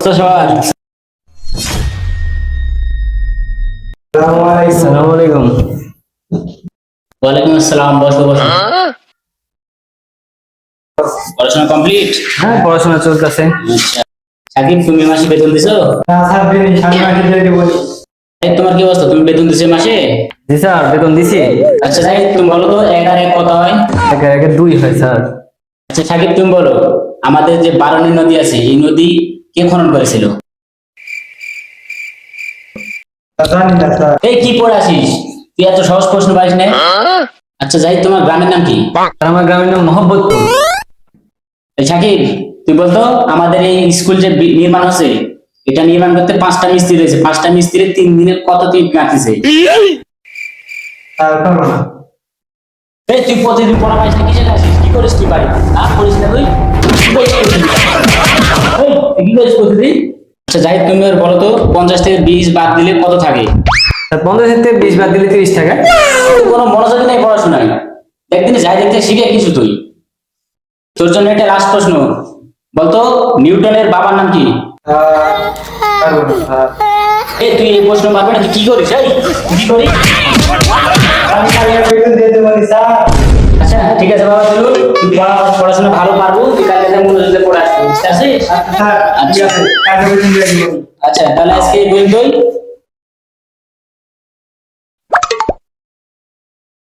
আসসালামু আলাইকুম। ওয়ালাইকুম আসসালাম। বসো বসো। পড়াশোনা কমপ্লিট? হ্যাঁ, পড়াশোনা চলতেছে। আচ্ছা, সাকিব তুমি মাসে বেতন দিছো? না স্যার, দিনই সামনে মাসে দিয়ে দিব। এই তোমার কি অবস্থা, তুমি বেতন দিছো এই মাসে? জি স্যার, বেতন দিছি। আচ্ছা সাকিব তুমি বলো তো, এক আর এক কত হয়? একে একে 2 হয় স্যার। আচ্ছা সাকিব তুমি বলো, আমাদের যে বারণী নদী আছে এই নদী কে খনন করেছিল? জানি না স্যার। এই কি পড়ে আসিস তুই, এত সহজ প্রশ্ন পারিস না? আচ্ছা যাই, তোমার গ্রামের নাম কি? স্যার, আমার গ্রামের নাম মোহাম্মদপুর। এই সাকিব তুই বলতো, আমাদের এই স্কুল যে নির্মাণ হচ্ছে, এটা নির্মাণ করতে 5টা মিস্ত্রি রয়েছে, 5টা মিস্ত্রি 3 দিনের কত তুই গাঁথিছে? স্যার পারবো না। এই তুই প্রতিদিন পড়া পাইস না, কিসে আসিস? কি করিস তুই বাড়ি? করিস না তুই? কি করিস প্রতিদিন? এই, কি করিস প্রতিদিন? আচ্ছা যাই, তুমি আর বলো তো, 50 থেকে 20 বাদ দিলে কত থাকে? স্যার, 50 থেকে 20 বাদ দিলে 30 টাকা। কোনো মনোযোগ নেই পড়াশোনায়। একদিন যাই দেখতে শিখে কিছু তুই। তোর জন্য একটা লাস্ট প্রশ্ন, বলতো নিউটনের বাবার নাম কি? পারবো না স্যার। এই তুই এই প্রশ্ন পারবি না, তুই কি করিস? এই তুই কি করিস? আমি কালকে বেতন দিয়ে দেবো স্যার। আচ্ছা ঠিক আছে বাবা, চলো তুই পড়াশোনা ভালো পারবো, তুই কালকে মনোযোগ দিয়ে পড়ে আসবি, বুঝতে পারছিস? স্যার ঠিক আছে, কালকে বেতন দিয়ে দেবো। আচ্ছা তাহলে আজকে এই পর্যন্তই।